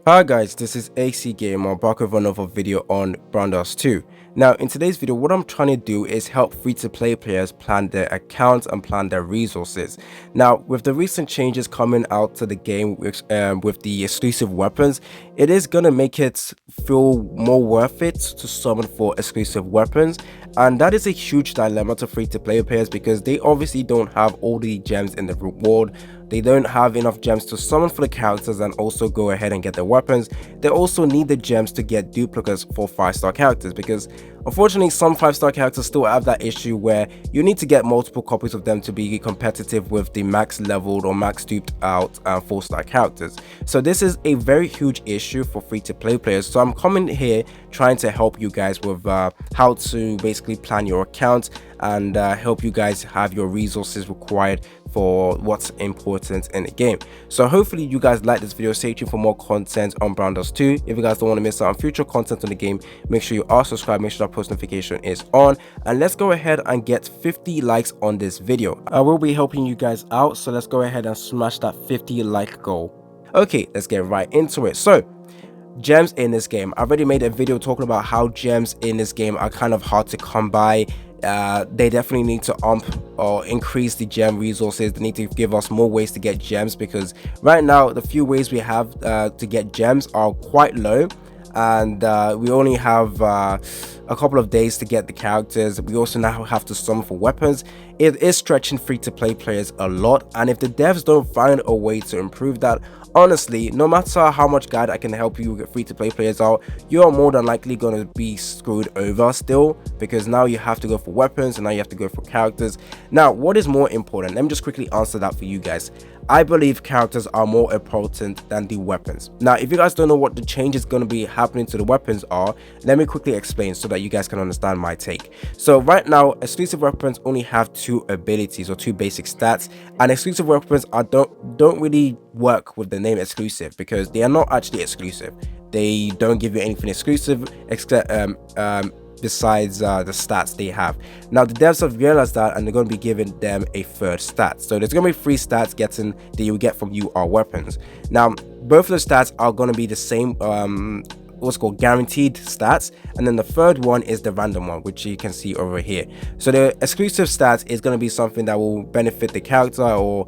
Hi guys, this is AC Gamer back with another video on Brandos 2. Now in today's video, what I'm trying to do is help free-to-play players plan their accounts and plan their resources. Now with the recent changes coming out to the game with the exclusive weapons, it is going to make it feel more worth it to summon for exclusive weapons, and that is a huge dilemma to free-to-play players because they obviously don't have all the gems in the reward. They don't have enough gems to summon for the characters and also go ahead and get their weapons. They also need the gems to get duplicates for 5-star characters because unfortunately some 5-star characters still have that issue where you need to get multiple copies of them to be competitive with the max leveled or max duped out 4-star characters. So this is a very huge issue for free to play players. So I'm coming here trying to help you guys with how to basically plan your account and help you guys have your resources required for what's important in the game. So hopefully you guys like this video. Stay tuned for more content on Brandos 2. If you guys don't want to miss out on future content on the game, make sure you are subscribed, make sure that post notification is on, and let's go ahead and get 50 likes on this video. I will be helping you guys out, so let's go ahead and smash that 50 like goal. Okay, let's get right into it. So gems in this game, I've already made a video talking about how gems in this game are kind of hard to come by. They definitely need to or increase the gem resources. They need to give us more ways to get gems because right now the few ways we have to get gems are quite low, and we only have a couple of days to get the characters. We also now have to summon for weapons. It is stretching free to play players a lot, and if the devs don't find a way to improve that, honestly, no matter how much guide I can help you get free to play players out, you are more than likely going to be screwed over still, because now you have to go for weapons and now you have to go for characters. Now what is more important? Let me just quickly answer that for you guys. I believe characters are more important than the weapons. Now if you guys don't know what the changes going to be happening to the weapons are, let me quickly explain so that you guys can understand my take. So right now exclusive weapons only have 2 abilities or 2 basic stats, and exclusive weapons don't really work with the name exclusive because they are not actually exclusive. They don't give you anything exclusive except besides the stats they have. Now the devs have realized that, and they're going to be giving them a 3rd stat. So there's going to be 3 stats that you get from UR weapons. Now both of the stats are going to be the same what's called guaranteed stats, and then the 3rd one is the random one, which you can see over here. So the exclusive stats is going to be something that will benefit the character or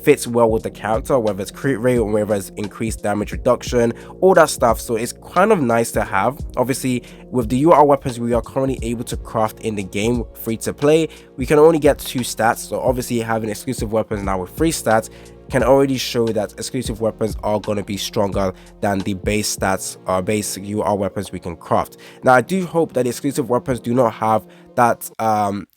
fits well with the character, whether it's crit rate or whether it's increased damage reduction, all that stuff. So it's kind of nice to have. Obviously with the UR weapons we are currently able to craft in the game free to play, we can only get 2 stats. So obviously having exclusive weapons now with 3 stats can already show that exclusive weapons are going to be stronger than the base stats or base UR weapons we can craft. Now I do hope that exclusive weapons do not have that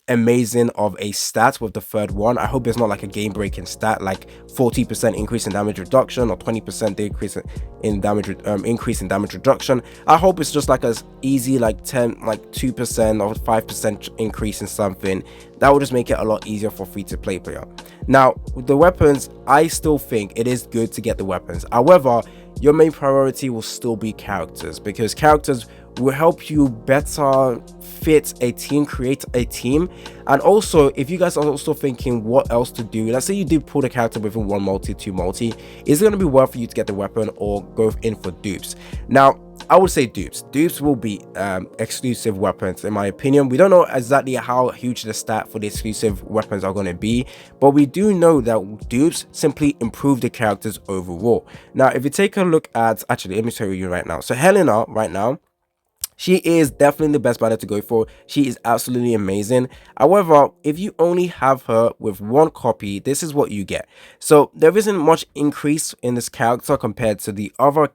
amazing of a stat with the 3rd one. I hope it's not like a game breaking stat like 40% increase in damage reduction or 20% decrease in damage increase in damage reduction. I hope it's just like as easy like 2% or 5% increase in something. That will just make it a lot easier for free to play player. Now with the weapons, I still think it is good to get the weapons. However, your main priority will still be characters, because characters will help you better fit a team, create a team. And also if you guys are also thinking what else to do, let's say you do pull the character within 1 multi, 2 multi, is it going to be worth for you to get the weapon or go in for dupes? Now I would say dupes will be exclusive weapons in my opinion. We don't know exactly how huge the stat for the exclusive weapons are going to be, but we do know that dupes simply improve the characters overall. Now if you take a look at, actually let me tell you right now, so Helena right now, she is definitely the best banner to go for. She is absolutely amazing. However, if you only have her with 1 copy, this is what you get. So there isn't much increase in this character compared to the other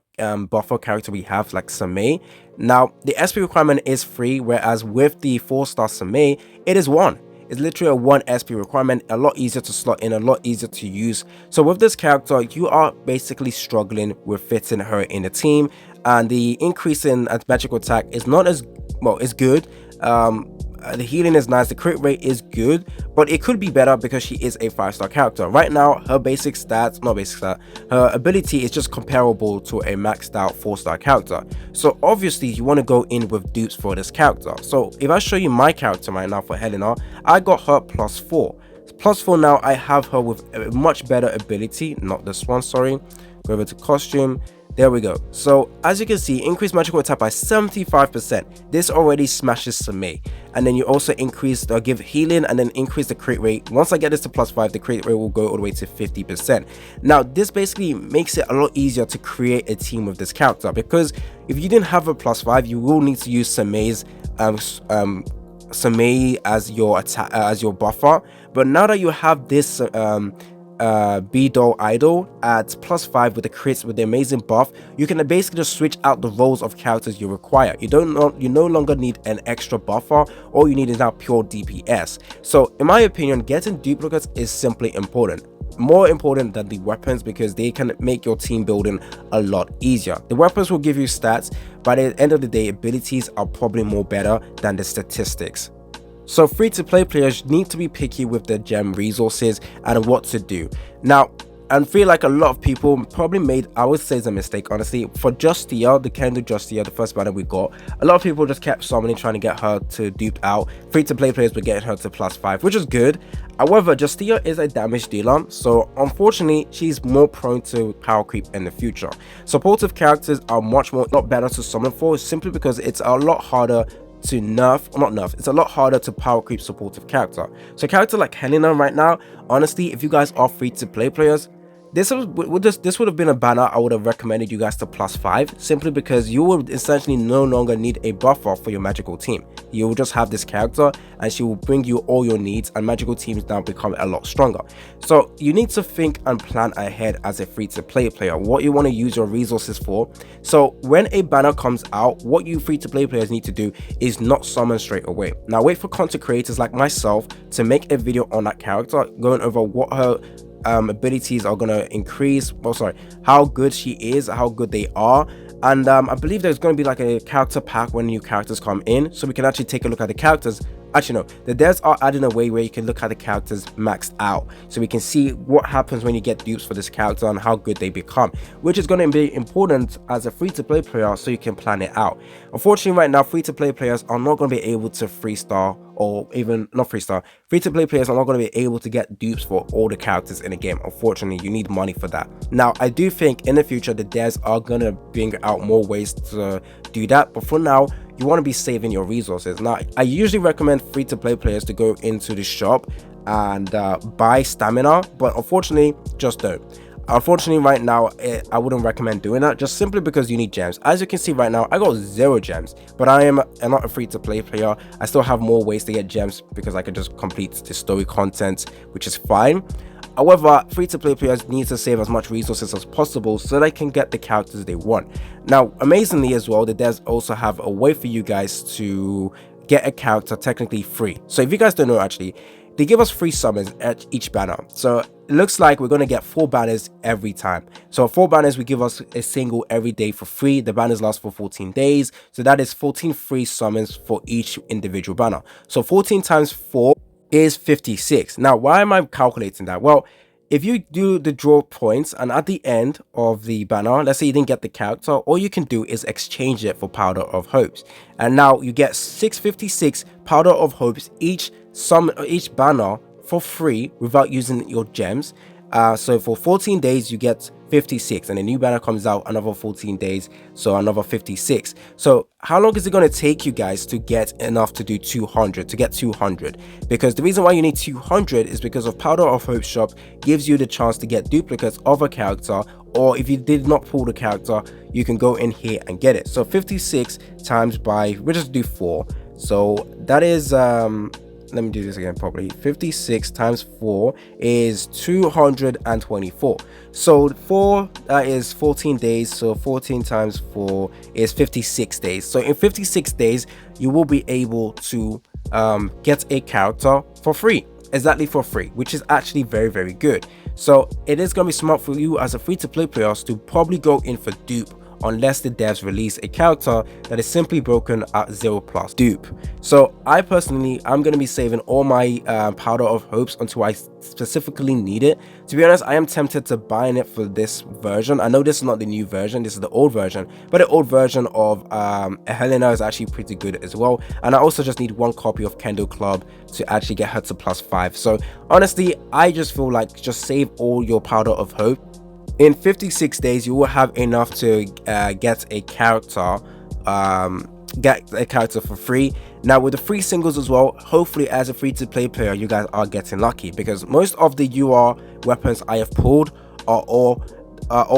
buffer character we have like Samei. Now the SP requirement is 3, whereas with the 4-star Samei it is 1. It's literally a 1 SP requirement, a lot easier to slot in, a lot easier to use. So with this character you are basically struggling with fitting her in the team, and the increase in magical attack is not as well, it's good. The healing is nice, the crit rate is good, but it could be better because she is a 5-star character. Right now her basic stats, not basic stat, her ability is just comparable to a maxed out 4-star character. So obviously you want to go in with dupes for this character. So if I show you my character right now for Helena, I got her +4. +4 now, I have her with a much better ability, not this one, sorry. Go over to costume. There we go. So as you can see, increase magical attack by 75%. This already smashes Samei. And then you also increase give healing and then increase the crit rate. Once I get this to +5, the crit rate will go all the way to 50%. Now this basically makes it a lot easier to create a team with this character, because if you didn't have a +5, you will need to use Samei as your attack as your buffer. But now that you have this B-Doll Idol at +5 with the crits with the amazing buff, you can basically just switch out the roles of characters you require. You no longer need an extra buffer. All you need is now pure DPS. So in my opinion, getting duplicates is simply important, more important than the weapons, because they can make your team building a lot easier. The weapons will give you stats, but at the end of the day, abilities are probably more better than the statistics. So free-to-play players need to be picky with their gem resources and what to do. Now, I feel like a lot of people probably made, I would say it's a mistake honestly, for Justia, the Kendo Justia, the first banner we got, a lot of people just kept summoning, trying to get her to dupe out. Free-to-play players were getting her to +5, which is good. However, Justia is a damage dealer, so unfortunately she's more prone to power creep in the future. Supportive characters are not better to summon for, simply because it's a lot harder to it's a lot harder to power creep supportive character. So a character like Helena right now, honestly, if you guys are free to play players, this would have been a banner I would have recommended you guys to +5, simply because you will essentially no longer need a buffer for your magical team. You will just have this character and she will bring you all your needs, and magical teams now become a lot stronger. So you need to think and plan ahead as a free-to-play player, what you want to use your resources for. So when a banner comes out, what you free-to-play players need to do is not summon straight away. Now wait for content creators like myself to make a video on that character, going over what her abilities are going to increase, how good she is, how good they are. And I believe there's going to be like a character pack when new characters come in, so we can actually take a look at the characters. Actually no, the devs are adding a way where you can look at the characters maxed out, so we can see what happens when you get dupes for this character and how good they become, which is going to be important as a free-to-play player, so you can plan it out. Unfortunately right now, free-to-play players are not going to be able to freestyle, or even not freestyle, free-to-play players are not going to be able to get dupes for all the characters in the game. Unfortunately, you need money for that. Now I do think in the future the devs are going to bring out more ways to do that, but for now you want to be saving your resources. Now I usually recommend free-to-play players to go into the shop and buy stamina, but unfortunately just don't. Unfortunately right now I wouldn't recommend doing that, just simply because you need gems. As you can see right now, I got 0 gems, but I'm not a free-to-play player. I still have more ways to get gems because I could just complete the story content, which is fine. However, free-to-play players need to save as much resources as possible so they can get the characters they want. Now amazingly as well, the devs also have a way for you guys to get a character technically free. So if you guys don't know, actually they give us free summons at each banner. So it looks like we're going to get 4 banners every time. So 4 banners will give us a single every day for free. The banners last for 14 days, so that is 14 free summons for each individual banner. So 14 times 4 is 56. Now why am I calculating that? Well, if you do the draw points and at the end of the banner, let's say you didn't get the character, all you can do is exchange it for Powder of Hopes, and now you get 656 Powder of Hopes each banner for free without using your gems. So for 14 days you get 56, and a new banner comes out another 14 days, so another 56. So how long is it going to take you guys to get enough to do 200, to get 200? Because the reason why you need 200 is because of Powder of Hope shop gives you the chance to get duplicates of a character, or if you did not pull the character, you can go in here and get it. So 56 times by, we'll just do 4, so that is let me do this again properly. 56 times 4 is 224. So 4, that is 14 days. So 14 times 4 is 56 days. So in 56 days, you will be able to get a character for free. Exactly for free, which is actually very, very good. So it is going to be smart for you as a free-to-play player to probably go in for dupe, unless the devs release a character that is simply broken at 0+ dupe. So I personally, I'm going to be saving all my Powder of Hopes until I specifically need it. To be honest, I am tempted to buying it for this version. I know this is not the new version, this is the old version, but the old version of Helena is actually pretty good as well. And I also just need 1 copy of Kendo Club to actually get her to +5. So honestly, I just feel like just save all your Powder of Hope in 56 days you will have enough to get a character for free. Now with the free singles as well, hopefully as a free-to-play player you guys are getting lucky, because most of the UR weapons I have pulled are all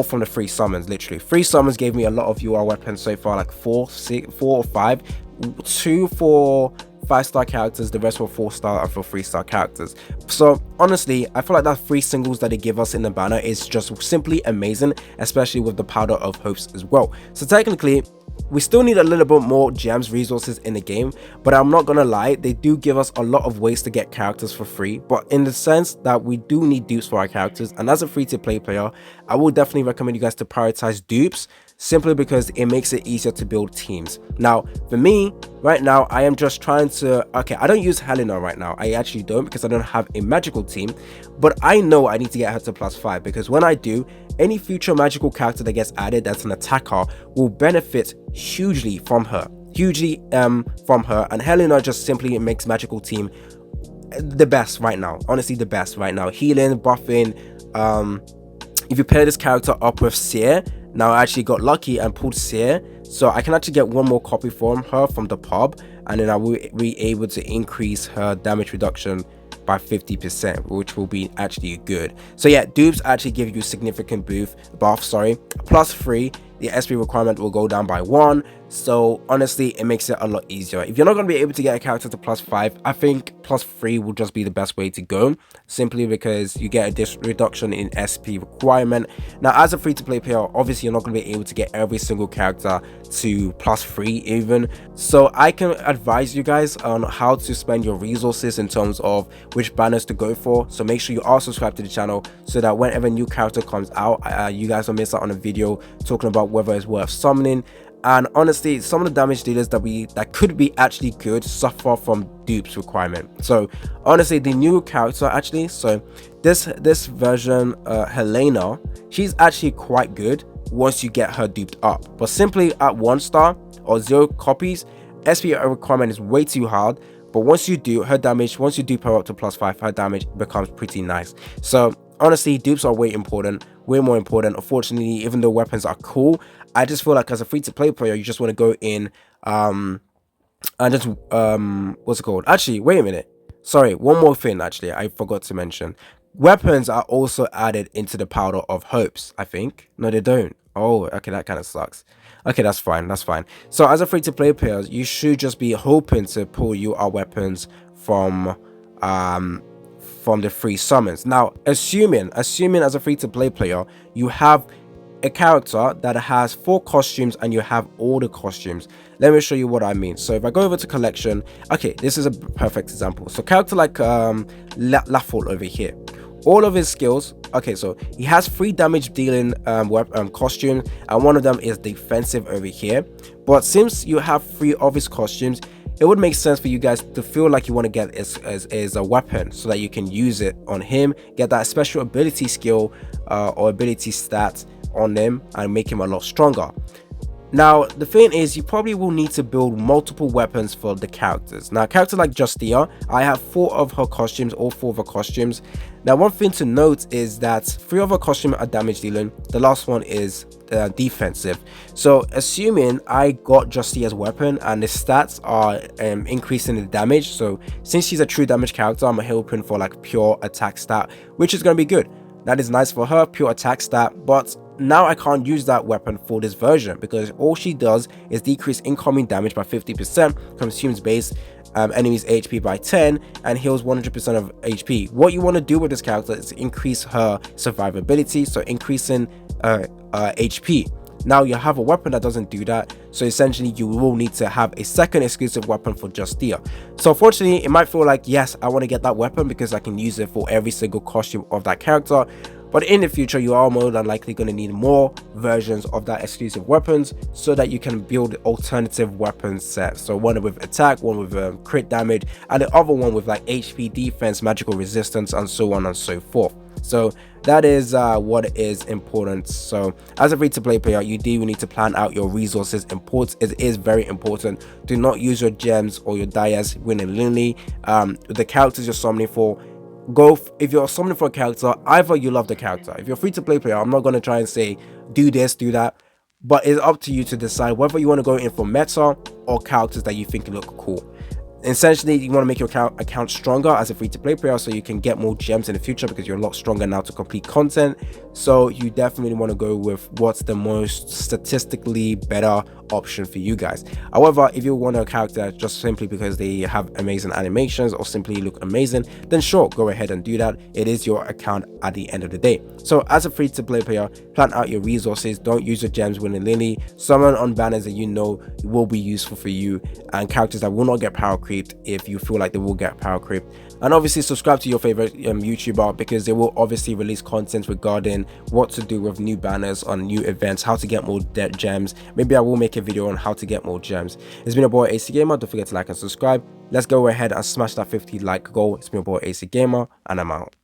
from the free summons. Literally, free summons gave me a lot of UR weapons so far, like 4 or 5, 2 for 5-star characters, the rest were 4-star and for 3-star characters. So honestly, I feel like that free singles that they give us in the banner is just simply amazing, especially with the powder of hopes as well. So technically we still need a little bit more gems resources in the game, but I'm not gonna lie, they do give us a lot of ways to get characters for free, but in the sense that we do need dupes for our characters. And as a free-to-play player, I will definitely recommend you guys to prioritize dupes, simply because it makes it easier to build teams. Now for me right now, I am just trying to, okay, I don't use Helena right now, I actually don't, because I don't have a magical team, but I know I need to get her to +5, because when I do, any future magical character that gets added that's an attacker will benefit hugely from her, and Helena just simply makes magical team the best right now, honestly the best right now. Healing, buffing, if you pair this character up with Seer, now I actually got lucky and pulled Seer, so I can actually get one more copy from her from the pub, and then I will be able to increase her damage reduction by 50%, which will be actually good. So yeah, dupes actually give you significant buff, sorry, +3. The SP requirement will go down by 1, so honestly it makes it a lot easier. If you're not going to be able to get a character to +5, I think +3 will just be the best way to go, simply because you get a reduction in SP requirement. Now as a free-to-play player, obviously you're not going to be able to get every single character to +3 even, so I can advise you guys on how to spend your resources in terms of which banners to go for. So make sure you are subscribed to the channel, so that whenever a new character comes out, you guys don't miss out on a video talking about whether it's worth summoning. And honestly, some of the damage dealers that could be actually good suffer from dupes requirement. So honestly, the new character actually, so this version, Helena, she's actually quite good once you get her duped up, but simply at 1-star or 0 copies, SP requirement is way too hard. But once you do her damage, once you dupe her up to +5, her damage becomes pretty nice. So honestly, dupes are way more important. Unfortunately, even though weapons are cool, I just feel like as a free-to-play player, you just want to go in and just what's it called? Actually, wait a minute. Sorry, one more thing actually I forgot to mention. Weapons are also added into the powder of hopes, I think. No, they don't. Oh, okay, that kind of sucks. Okay, that's fine. So as a free-to-play player, you should just be hoping to pull UR weapons from the free summons. Now assuming as a free-to-play player you have a character that has 4 costumes and you have all the costumes, let me show you what I mean. So if I go over to collection, okay, this is a perfect example. So character like Laffle over here, all of his skills, okay, so he has 3 damage dealing costumes, and one of them is defensive over here. But since you have 3 of his costumes, it would make sense for you guys to feel like you want to get as a weapon, so that you can use it on him, get that special ability skill or ability stat on him, and make him a lot stronger. Now the thing is, you probably will need to build multiple weapons for the characters. Now a character like Justia, I have 4 of her costumes, all 4 of her costumes. Now one thing to note is that 3 of her costumes are damage dealing, the last one is defensive. So assuming I got Justia's weapon and the stats are increasing the damage, so since she's a true damage character, I'm hoping for like pure attack stat, which is going to be good. That is nice for her, pure attack stat. But now I can't use that weapon for this version, because all she does is decrease incoming damage by 50%, consumes base enemies HP by 10, and heals 100% of HP. What you want to do with this character is increase her survivability, so increasing HP. Now you have a weapon that doesn't do that, so essentially you will need to have a second exclusive weapon for Justia. So unfortunately, it might feel like, yes, I want to get that weapon because I can use it for every single costume of that character, but in the future you are more than likely going to need more versions of that exclusive weapons, so that you can build alternative weapon sets. So one with attack, one with crit damage, and the other one with like HP, defense, magical resistance, and so on and so forth. So that is what is important. So as a free-to-play player, you do need to plan out your resources. It is very important. Do not use your gems or your dias willy-nilly. The characters you're summoning for, if you're summoning for a character, either you love the character. If you're a free to play player, I'm not going to try and say do this, do that, but it's up to you to decide whether you want to go in for meta or characters that you think look cool. Essentially, you want to make your account stronger as a free-to-play player so you can get more gems in the future, because you're a lot stronger now to complete content. So you definitely want to go with what's the most statistically better option for you guys. However, if you want a character just simply because they have amazing animations or simply look amazing, then sure, go ahead and do that. It is your account at the end of the day. So as a free-to-play player, plan out your resources. Don't use your gems willy-nilly. Summon on banners that you know will be useful for you, and characters that will not get power creeped if you feel like they will get power creeped. And obviously subscribe to your favorite YouTuber, because they will obviously release content regarding what to do with new banners on new events, how to get more gems. Maybe I will make a video on how to get more gems. It's been your boy AC Gamer. Don't forget to like and subscribe. Let's go ahead and smash that 50 like goal. It's been your boy AC Gamer, and I'm out.